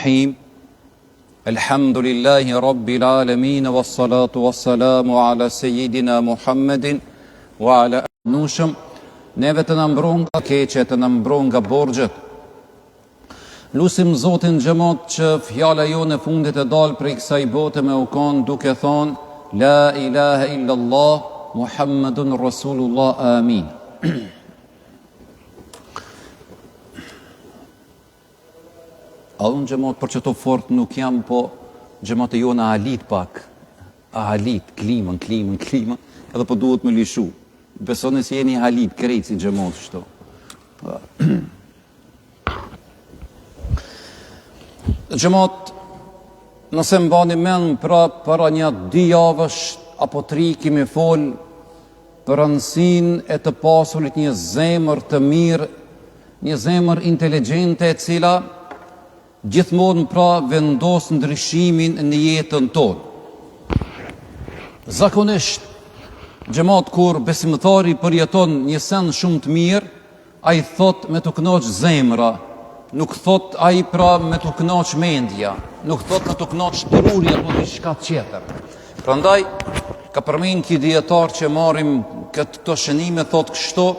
Bismillahirrahmanirrahim. Alhamdulillahi Rabbil Alamin, wassalatu wassalamu ala Sayyidina Muhammedin wa ala nushëm. Neve të na mbron nga keqe, të na mbron nga borxhet. Lusim Zotin xhamat që fjala jonë në fundit e dalë prej kësaj bote me u kon duke thonë La ilaha illallah Muhammedun Rasulullah Amin. A unë xhamat për që të fort nuk jam, po xhamat e jona alit pak. Alit, klimën, edhe po duhet me lishu. Besoni se jeni alit, krejt si xhamat shto. Xhamat, nëse mbani mend para një 2 javësh apo 3 kemi fol për rëndësinë e të pasurit një zemër të mirë, një zemër inteligjente e cila gjithmonë vendos ndryshimin në jetën tonë. Zakonisht, xhamat, kur besimtari përjeton një sen shumë të mirë, ai thot me të kënaq zemra, nuk thot ai me të kënaq mendja, nuk thot me të kënaq truri apo diçka tjetër. Prandaj ka përmend ky dietar që marrim këto shënime, thot kështu: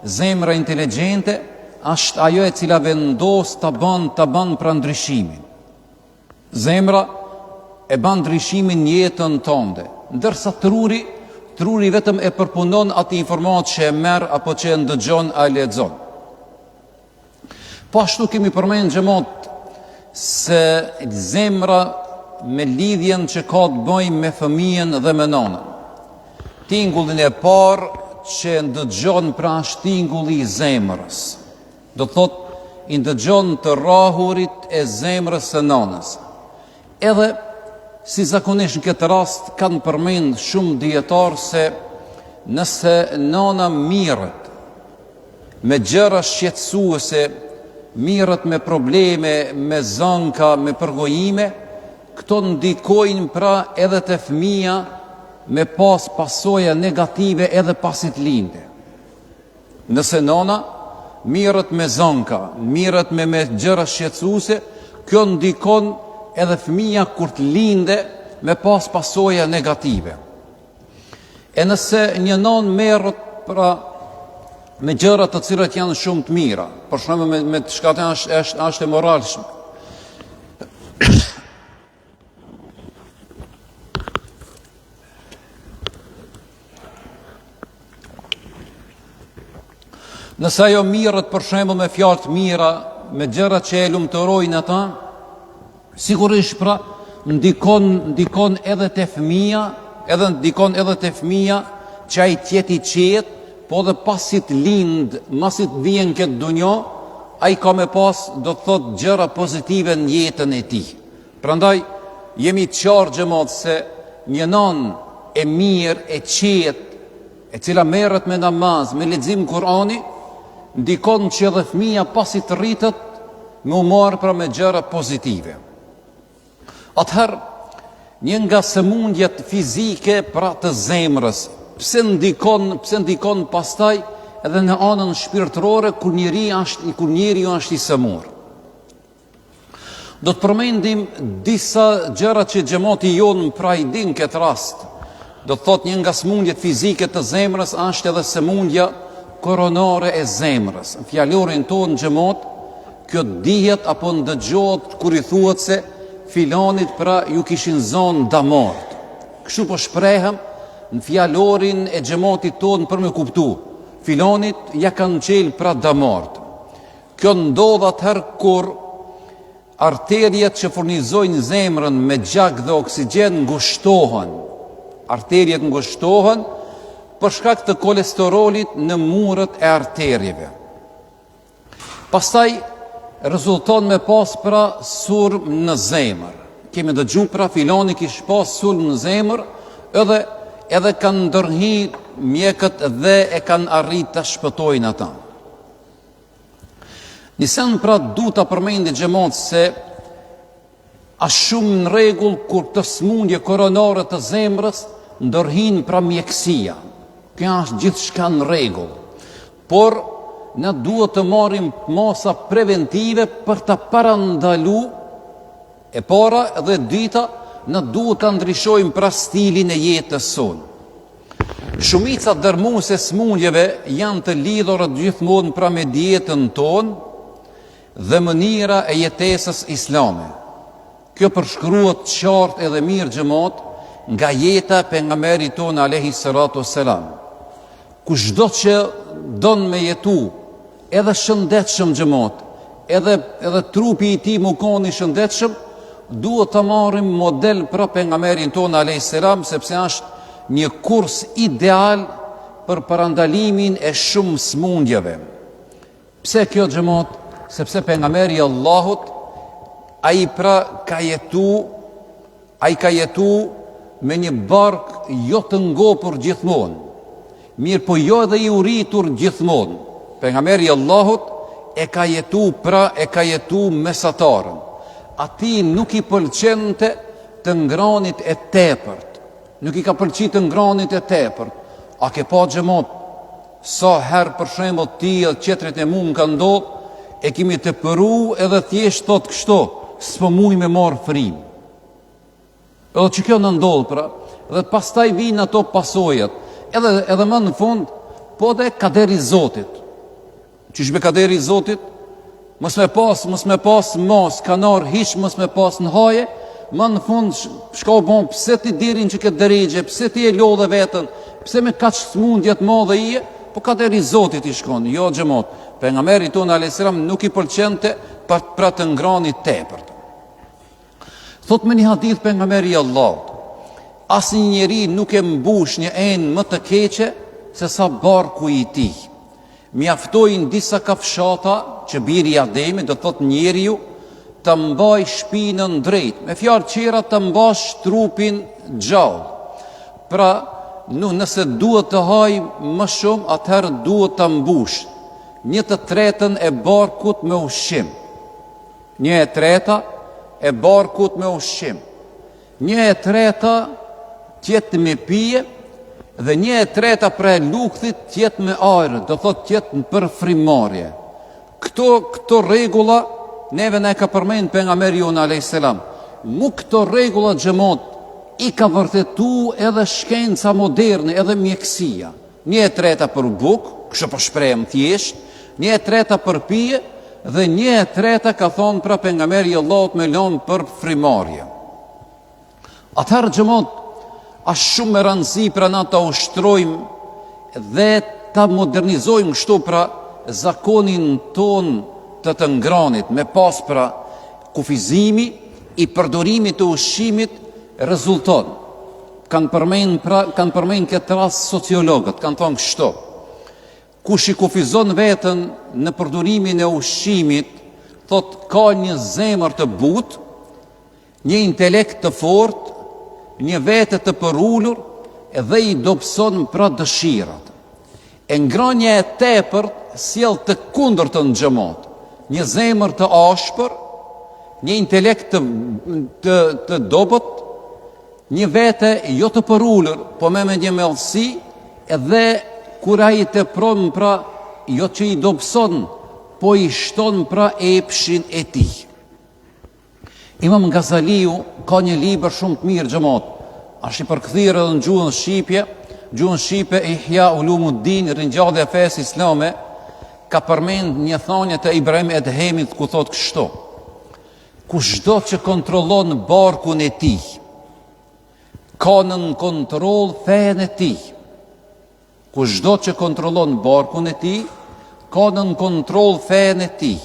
zemra inteligjente është ajo e cila vendos të bën pra ndryshimin. Zemra e bën ndryshimin në jetën tënde, ndërsa truri vetëm e përpunon atë informatë që e merr apo që e ndëgjon a lexon. Po ashtu kemi përmend xhamat se zemra me lidhjen që ka të bëjë me fëmijën dhe me nanën. Tingullin e parë që ndëgjon pra është tingulli i zemrës. Do thot, i ndëgjon të rrahurit e zemrës së nanës. Edhe, si zakonisht në këtë rast, kanë përmend shumë dietarë se nëse nana mirët me gjëra shqetësuese, mirët me probleme, me zanka, me përgojime, këto ndikojnë pra edhe të fëmija me pas pasoja negative edhe pasit linde. Nëse nana mirët me zanka, mirët me gjëra shqetësuese, kjo ndikon edhe fëmija kur të linde me pas pasoja negative. E nëse një nanë merret pra me gjëra të cilat janë shumë të mira, për shembull me diçka që është e moralshme, nëse ajo mirët për shembull me fjalë të mira, me gjëra që e lumturojnë ata, sigurisht pra ndikon edhe te fëmia, që ai të jetë i qetë, po dhe pasi të lind, masi të vjen këtë dunjo, ai ka me pas, do të thot, gjëra pozitive në jetën e tij. Prandaj jemi të qartë xhamat se një nanë e mirë, e qetë, e cila merret me namaz, me lexim Kur'ani, ndikon që edhe fëmija pasi të rritet me u marrë pra me gjëra pozitive. Atëherë, një nga sëmundjet fizike pra të zemrës, pse ndikon pastaj edhe në anën shpirtërore kur njeriu është i sëmur. Do të përmendim disa gjëra që xhamati jonë pra i din këtë rast. Do të thot, një nga sëmundjet fizike të zemrës është edhe sëmundja koronare e zemrës. Në fjalorin tonë xhamat, kjo dihet apo ndëgjohet kur i thuhet se filanit pra ju kishin zonë damart. Kështu po shprehem në fjalorin e xhamatit tonë për me kuptu. Filanit ja kanë qelë pra damart. Kjo ndodh atëherë kur arteriet që furnizojnë zemrën me gjak dhe oksigjen ngushtohen. Arteriet ngushtohen për shkak të kolesterolit në murët e arterieve. Pastaj rezulton me pas pra sulm në zemër. Kemi dëgju pra filani kish pas sulm në zemër, edhe kanë ndërhi mjekët dhe e kanë arrit të shpëtojnë ata. Nisen pra du të përmendi xhamat se është shumë në rregull kur të smundje koronare të zemrës ndërhin pra mjekësia. Kjo është gjithçka në rregull. Por ne duhet të marrim masa preventive për të parandalu E para dhe dyta, në duhet të ndryshojmë pra stilin e jetës sonë. Shumica dërmuese smundjeve janë të lidhura gjithmonë pra me dietën tonë dhe mënyra e jetesës islame. Kjo përshkruhet qartë edhe mirë xhamat nga jeta e pejgamberit tonë alayhi salatu wassalam. Kushdo që don me jetu edhe shëndetshëm xhamat, edhe trupi i tij më koni shëndetshëm, duhet të marrim model për pejgamberin tonë alayhi salam, sepse është një kurs ideal për parandalimin e shumë smundjeve. Pse kjo xhamat? Sepse pejgamberi i Allahut ai pra ka jetu me një bark jo të ngopur gjithmonë, mirë po jo edhe i uritur gjithmonë. Pejgamberi i Allahut e ka jetu mesatarën. Ati nuk i pëlqente të ngranit e tepërt. Nuk i ka pëlqit të ngranit e tepërt. A ke pa xhamat sa herë për shembull ti e qetrit e mu më ka ndodhur, e kemi të përu edhe thjesht thot kështu, s'po muj me marë frim. Edhe që kjo në ndodhë pra, dhe pastaj vinë ato pasojat, edhe më në fund, po dhe kaderi Zotit. Qysh me kaderi Zotit? Mos me pas mos, kanar hiç mos me pas në haje, më në fund shka u bon, pse ti dirin që këtë dërigje, pse ti e lodhe vetën, pse me kaq smundjet madhe ije, po kaderi Zotit i shkon, jo xhamat. Pejgamberi tonë alayhis salam nuk i pëlqente pra të ngranit tepërt. Thot me një hadith pejgamberi i Allahut, asnjë njeri nuk e mbush një enë më të keqe se sa barku i tij. Mjaftojnë disa kafshata që biri i Ademit, do thot njeriu, të mbaj shpinën drejt, me fjalë qera të mbash trupin gjallë. Pra, nëse duhet të haj më shumë, atëherë duhet të mbush 1/3 e barkut me ushqim. 1/3 e barkut me ushqim. 1/3 tjetë me pije, dhe 1/3 për e lukthit tjetë me ajrë, do thot tjetë për frimarje. Këto regula, neve ne ka përmend pejgamberi jon alayhis salam. Mu këto regula xhamat i ka vërtetu edhe shkenca moderne, edhe mjekësia. 1/3 për bukë, kështu po shprehem thjesht, 1/3 për pije, dhe 1/3 ka thonë pra pejgamberi i Allahut me lënë për frimarje. Atëherë xhamat, është shumë me rëndësi pra na ta ushtrojmë dhe ta modernizojmë kështu pra zakonin ton të ngranit, me pas pra kufizimi i përdorimit të ushqimit rezulton. Kanë përmend këtë rast sociologët, kanë thonë kështu: kush i kufizon veten në përdorimin e ushqimit, thot ka një zemër të butë, një intelekt të fortë, një vete të përullur, dhe i dobëson pra dëshirat. E ngrënia e tepërt sjell të kundërtën në xhamat. Një zemër të ashpër, një intelekt të dobët, një vete jo të përullur, po me një mallësi, edhe kur ai të pron pra jo që i dobëson, po i shton pra epshin e tij. Imam Gazaliu ka një libër shumë të mirë xhamat. Është i përkthyer edhe në gjuhën shqipe Ihya Ulumuddin, ringjallja e fesë islame, ka përmend një thënie të Ibrahim Edhemit ku thot kështu: kushdo që kontrollon barkun e tij, ka nën kontroll fen e tij. Kushdo që kontrollon barkun e tij, ka nën kontroll fen e tij.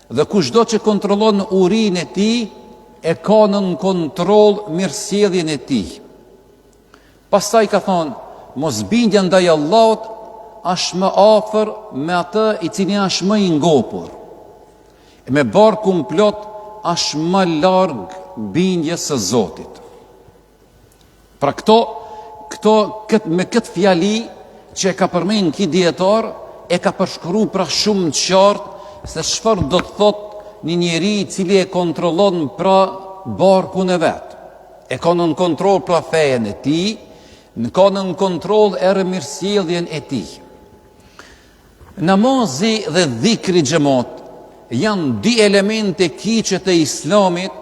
Dhe kushdo që kontrollon urinë e tij, e ka nën kontroll mirësjelljen e tij. Pastaj ka thonë, mosbindja ndaj Allahut është më afër me atë i cili është më i ngopur. E me barkun plot është më larg bindjes së Zotit. Pra me këtë fjali që e ka përmend ky dietar, e ka përshkruar pra shumë të qartë se çfarë do të thot një njeri i cili e kontrollon pra barkun e vet. E ka nën kontroll pra fejen e tij, ka nën kontroll edhe mirësjelljen e tij. Namazi dhe dhikri xhamat janë dy elemente kyçe të Islamit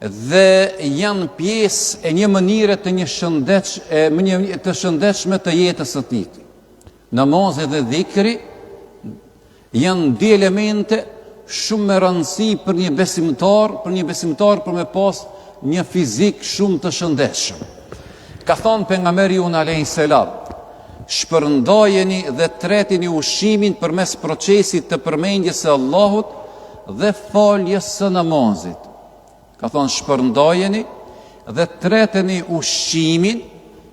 dhe janë pjesë e një mënyre të të shëndetshme të jetës së tij. Namazi dhe dhikri janë dy elemente shumë me rëndësi për një besimtar për me pas një fizik shumë të shëndetshëm. Ka thonë pejgamberi jon alayhis salam, shpërndajeni dhe tretini ushqimin përmes procesit të përmendjes së Allahut dhe faljes së namazit. Ka thonë shpërndajeni dhe tretini ushqimin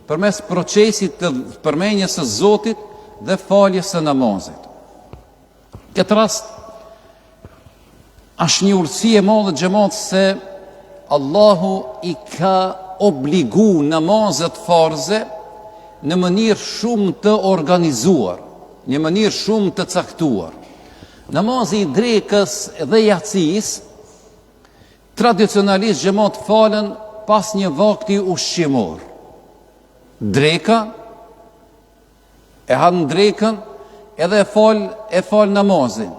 përmes procesit të përmendjes së Zotit dhe faljes së namazit. Këtë rast është një urtësi e madhe xhamat se Allahu i ka obligu namazet farze në mënyrë shumë të organizuar, në mënyrë shumë të caktuar. Namazi i drekës dhe jacis tradicionalisht xhamat falen pas një vakti ushqimor. Dreka e han drekën edhe e fal namazin.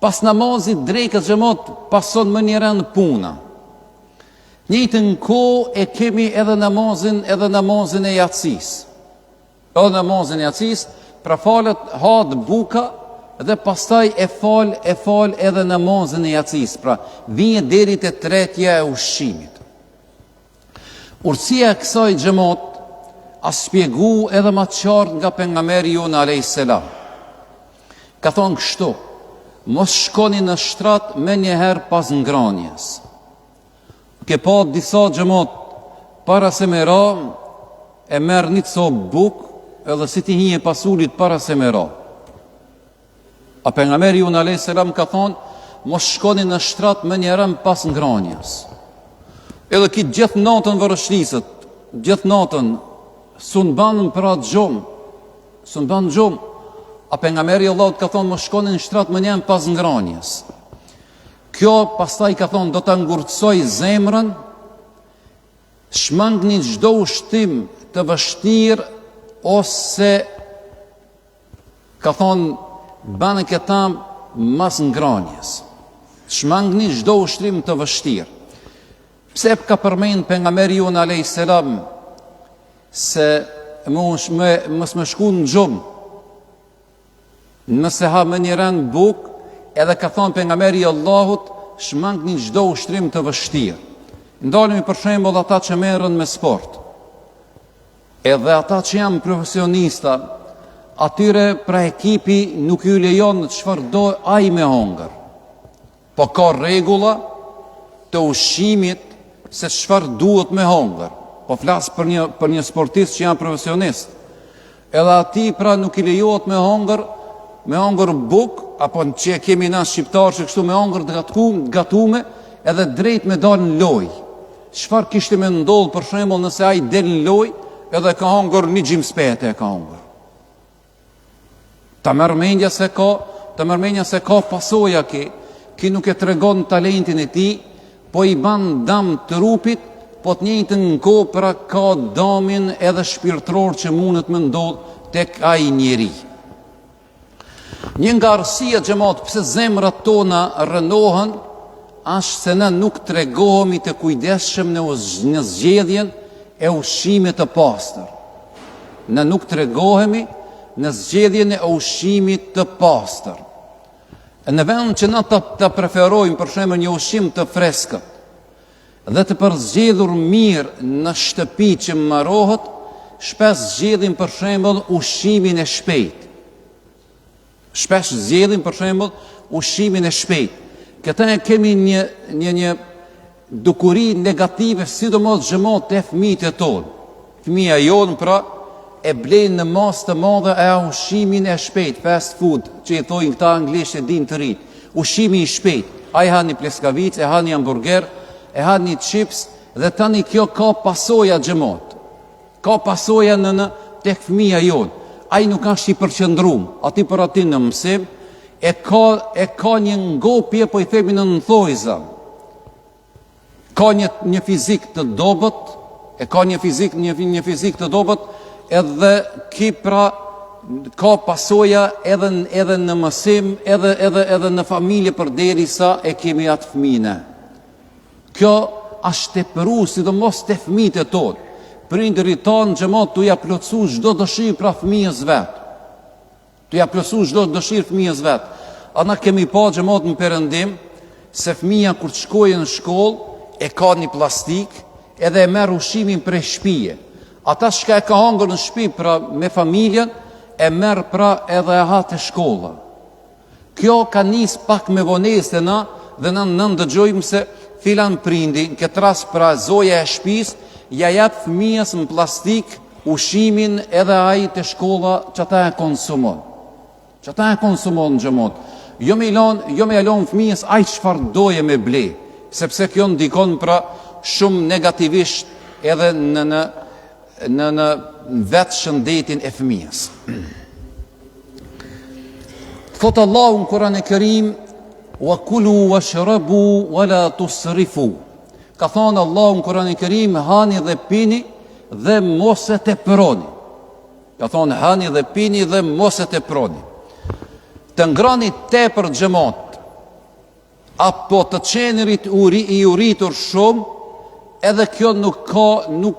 Pas namazit drekës xhamat pason më një rend puna. Njëjtën kohë e kemi edhe namazin e jacis. Edhe namazin e jacis, pra falet had buka dhe pastaj e fal edhe namazin e jacis. Pra vjen deri te tretja e ushqimit. Urtësia e kësaj xhamat a shpjegu edhe më të qartë nga pejgamberi jon alayhis salam. Ka thonë kështu: mos shkoni në shtrat me njëherë pas ngrënies. Ke pa disa xhamat para se me ra e merr një copë bukë edhe si ti hinje pasulit para se me ra. A pejgamberi jon alayhis salam ka thonë mos shkoni në shtrat me njëherë pas ngrënies. Edhe ki gjithë natën vërëshlisët, gjithë natën sun banën për atë gjumë, a pejgamberi Allahut ka thonë mos shkoni në shtrat me njëherë pas ngrënies. Kjo pastaj ka thonë do ta ngurtësoj zemrën, shmangni çdo ushtim të vështirë ose ka thonë bane këta mas ngrënies. Shmangni çdo ushtim të vështirë. Pse ka përmend pejgamberi jon alayhis salam se mos më shku në gjumë nëse ha më një rend bukë, edhe ka thonë pejgamberi Allahut shmangni çdo ushtrim të vështirë. Ndalemi për shembull ata që merren me sport. Edhe ata që janë profesionista, atyre pra ekipi nuk ju lejon në çfarë do ai me hongër. Po ka rregulla të ushqimit se çfarë duhet me hongër. Po flas për një sportist që janë profesionist. Edhe ati pra nuk i lejohet me hongër buk, apo që kemi na shqiptarë që kështu me hongër të gatume, edhe drejt me dalë në loj. Çfarë kishte me ndodhë për shembull nëse ai del në loj, edhe ka hongër një gjimspete e ka hongër. Ta mërmenja se ka pasoja ki nuk e tregon talentin e tij, po i ban dam të trupit, po të njëjtën në kohë pra ka damin edhe shpirtëror që mundet me ndodhë tek ai njeri. Një nga arsia xhamat pse zemrat tona rënohen, është se ne nuk tregohemi të kujdesshëm në zgjedhjen e ushqimit të pastër. Ne nuk tregohemi në zgjedhjen e ushqimit të pastër. Në vend që na ta preferojmë për shembull një ushqim të freskët dhe të përzgjedhur mirë në shtëpi që mbarohet, shpesh zgjedhim për shembull ushqimin e shpejtë. Këta e kemi një dukuri negative, sidomos xhamat te fëmijët e tonë. Fëmia jonë pra e blen në masë të madhe e ushqimin e shpejt, fast food, që i thojnë këta anglisht e din të rit. Ushqimi i shpejt, ai ha një pleskavic, e ha një hamburger, e ha një chips, dhe tani kjo ka pasoja xhamat. Ka pasoja në tek fëmia jonë. Ai nuk është i përqendruar, aty për aty në mësim, e ka një ngopje, po i themi në nënthojza. Ka një fizik të dobët, edhe ki pra ka pasoja edhe në mësim, edhe në familje përderisa e kemi atë fëmijë. Kjo është tepëru, sidomos te fëmijët e tonë. Prindërit tanë xhamat tu ja plotësu çdo dëshirë pra fëmijës vet. Tu ja plotësu çdo dëshirë fëmijës vet. Ana kemi pa xhamat në perëndim se fëmia kur të shkojë në shkollë e ka një plastik edhe e merr ushimin prej shtëpie. Ata shka e ka hangër në shtëpi pra me familjen e merr pra edhe e ha te shkolla. Kjo ka nis pak me vonesë na dhe na ndëgjojmë se filan prindi, në këtë rast pra zoja e shtëpisë, ja jap fëmijës në plastik ushimin edhe ai te shkolla që ata e konsumon. Që ata e konsumon në xhamot. Jo me lon fëmijës ai çfarë doje me ble, sepse kjo ndikon pra shumë negativisht edhe në vetë shëndetin e fëmijës. Thotë Allahu në Kur'an e Kerim, wa kulu wa shrabu wa la tusrifu. Ka thonë Allahu në Kur'an e Kerim, hani dhe pini dhe mos e tepëroni. Ka thonë hani dhe pini dhe mos e tepëroni. Të ngrani tepër xhamat, apo të qenerit i uritur shumë, edhe kjo nuk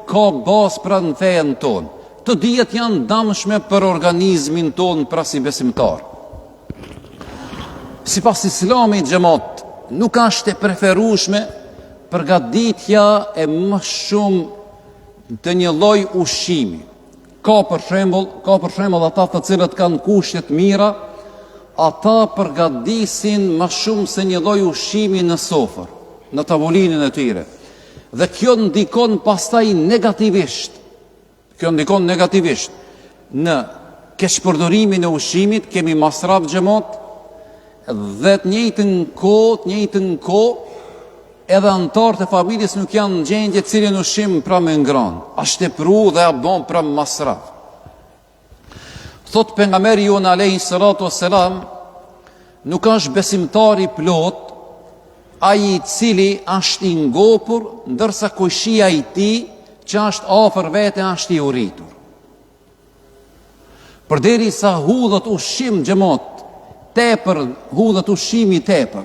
ka bazë pra në fejen tonë. Të dijet janë damshme për organizmin tonë pra si besimtar. Sipas Islamit xhamat, nuk është e preferueshme përgatitja e më shumë të një lloj ushqimi. Ka për shembull ata të cilët kanë kushte të mira, ata përgatisin më shumë se një lloj ushqimi në sofër, në tavolinën e tyre. Dhe kjo ndikon pastaj negativisht. Kjo ndikon negativisht në keqpërdorimin e ushqimit, kemi masraf xhamat, dhe të njëjtën kohë edhe anëtarët e familjes nuk janë në gjendje cilin ushqim pra me ngran. Është tepru dhe a bon pra masraf. Thot pejgamberi jon alayhi salatu wassalam, nuk është besimtari plot ai i cili është i ngopur, ndërsa kujshia i tij që është afër vete është i uritur. Përderisa hudhët ushqim xhamat tepër, hudhët ushqimi tepër,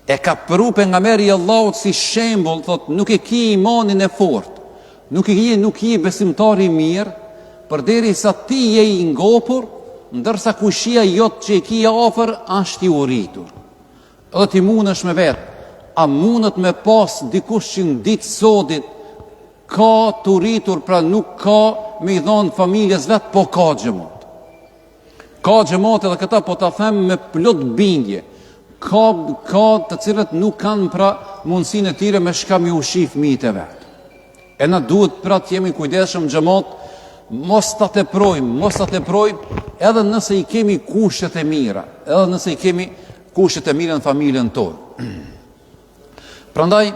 e ka përu pejgamberi Allahut si shembull, thot nuk e ki imanin e fortë, nuk i besimtari mirë, përderisa ti je i ngopur, ndërsa kujshia jot që e ki afër është i uritur. Edhe ti mundesh me vetë, a mundet me pas dikush që në ditë sotit ka të uritur, pra nuk ka me i dhonë familjes vetë, po ka xhamat. Ka xhamat edhe këta po ta them me plot bindje. Ka të cilët nuk kanë pra mundësinë e tyre me shka mi ushi fëmijët e vet. E na duhet pra të jemi kujdesshëm xhamat, mos ta teprojmë, edhe nëse i kemi kushtet e mira, edhe nëse i kemi kushtet e mira në familjen tonë. Prandaj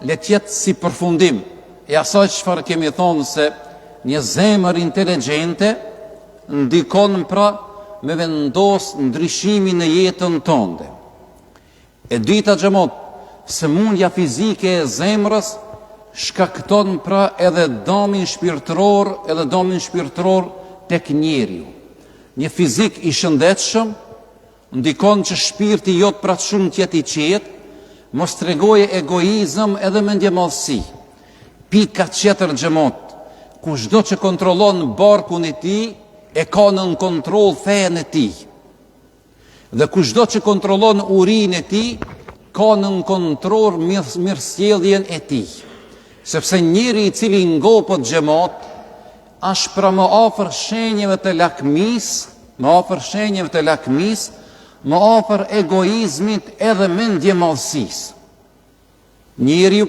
le të jetë si përfundim e asaj çfarë kemi thonë, se një zemër inteligjente ndikon pra me vendos ndryshimin në jetën tënde. E dyta xhamat, sëmundja fizike e zemrës shkakton pra edhe dëmin shpirtëror tek njeriu. Një fizik i shëndetshëm ndikon që shpirti jot pra shumë të jetë i qetë, mos tregoje egoizëm edhe mendjemallësi. Pika tjetër xhamat, kushdo që kontrollon barkun e tij e ka nën kontroll fejen e tij. Dhe kushdo që kontrollon urinë e tij ka nën kontroll mirësjelljen e tij. Sepse njëri i cili ngopët xhamat është pra më afër shenjave të lakmisë, më afër egoizmit edhe mendjemallësisë. Njeriu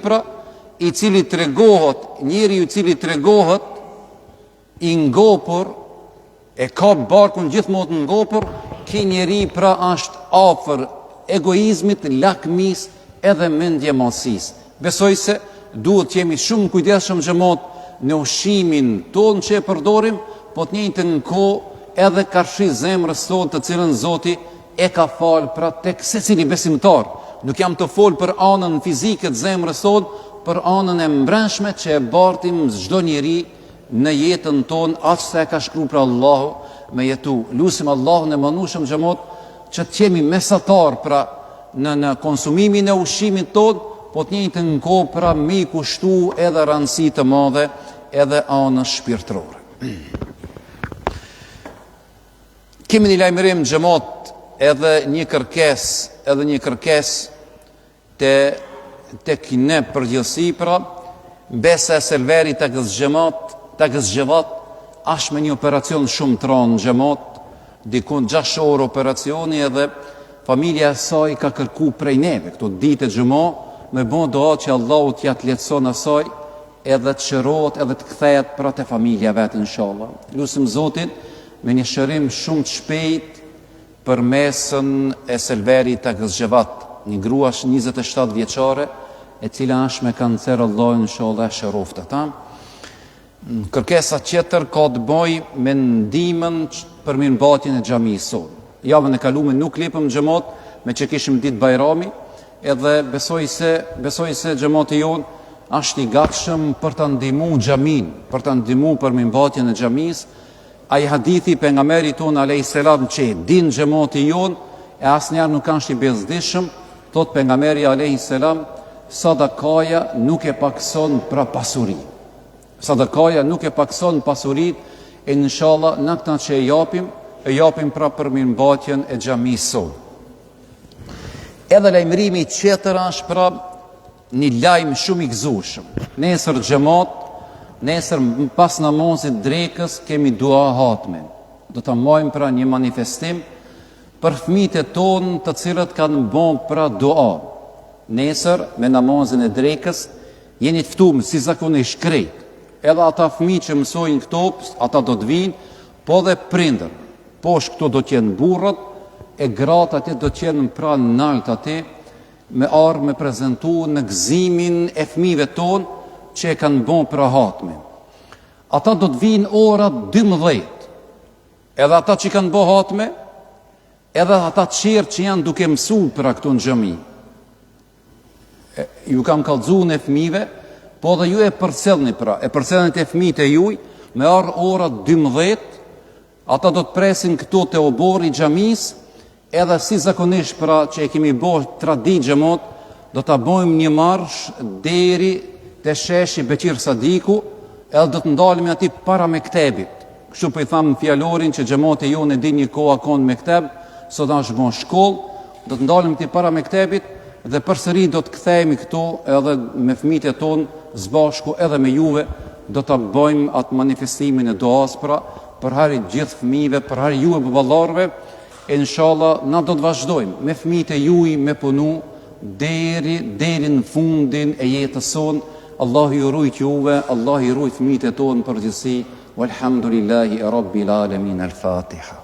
i cili tregohet i ngopur, e ka barkun gjithmonë ngopur, ki njeri pra është afër egoizmit, lakmisë edhe mendjemallësisë. Besoj se duhet të jemi shumë kujdesshëm xhamat në ushqimin tonë që e përdorim, po të njëjtën kohë edhe karshi zemrës tonë, të cilën Zoti e ka falë pra tek secili besimtar. Nuk jam të folë për anën fizike të zemrës tonë, për anën e mbrëmshme që e bartim çdo njeri në jetën tonë, aq sa e ka shkruar për Allahu me jetu. Lusim Allahun e mëndueshëm xhamat që të jemi mesatar pra në konsumimin e ushqimit tonë, po të njëjtën kohë pra me kushtu edhe rëndësi të madhe edhe anës shpirtërore. Kemi një lajmërim xhamat edhe një kërkes tek ne përgjithësi pra, besa e Selveri të gëzgjevat, ashtë me një operacion shumë të ranë në xhamat, dikun 6 orë operacioni edhe familja e saj ka kërku prej neve, këto ditë e xhuma, me bon doa që Allahu t'ja të letëson asaj edhe të shërohet edhe të kthehet pra të familja vetë inshallah. Lusim Zotin me një shërim shumë të shpejt për mesën e Selveri të gëzgjevat, një grua 27 vjeçare, e cila është me kancer, Allah inshallah e shëroft ata. Kërkesa tjetër ka të bëj me ndihmën për mirëmbajtjen e xhamisë sonë. Javën e kaluar nuk lipëm xhamat me që kishim ditë Bajrami, edhe besoj se xhamati jon është i gatshëm për ta ndihmuar xhamin, për ta ndihmuar për mirëmbajtjen e xhamisë. Ai hadithi pejgamberit ton alayhis salam që din xhamati jon e asnjëherë nuk kanë i bezdishëm, thot pejgamberi alayhis salam, sadakaja nuk e pakson pra pasuri. Sadakaja nuk e pakson pasurit, e inshallah në këta që e japim pra për mirëmbajtjen e xhamisë sonë. Edhe lajmërimi tjetër është pra një lajm shumë i gëzueshëm. Nesër xhamat, nesër pas namazit drekës kemi dua hatme. Do ta marrim pra një manifestim për fëmijët e tonë të cilët kanë bën pra dua. Nesër me namazin e drekës jeni të ftuar si zakonisht krejt. Edhe ata fëmijë që mësojnë këto, ata do të vinë, po dhe prindër. Poshtë këto do t'jenë burrat, e gratë aty do t'jenë pra nalt aty, me ardhmë me prezentu në gëzimin e fëmijëve tonë që e kanë bën pra hatme. Ata do të vinë ora 12. Edhe ata që kanë bën hatme, edhe ata qerë që janë duke mësuar pra këtu në xhami. Ju kam kallëzuar në fëmijëve, po dhe ju e përcjellni pra, e përcjellni të fëmijët e juj, me ardhë ora 12, ata do të presin këtu të obori xhamisë, edhe si zakonisht pra që e kemi bërë tradit xhamat, do të bëjmë një marsh deri të sheshi Beqir Sadiku, edhe do të ndalemi aty para mektebit. Kështu po i thamë fjalorin që xhamati jonë e di një koha konë mekteb, sot është bën shkollë, do të ndalemi aty para mektebit, dhe përsëri do të kthehemi këtu edhe me fëmijët e tonë zbashku edhe me juve, do të bëjmë atë manifestimin e duas pra, për hari gjithë fëmijëve, për hari juve baballarëve, e inshallah na do të vazhdojmë me fëmijët e juaj me punu deri në fundin e jetës sonë. Allahu ju ruaj juve, Allahu i ruaj fëmijët e tonë përgjithësi. Walhamdulillahi rabbil alamin. Al-Fatiha.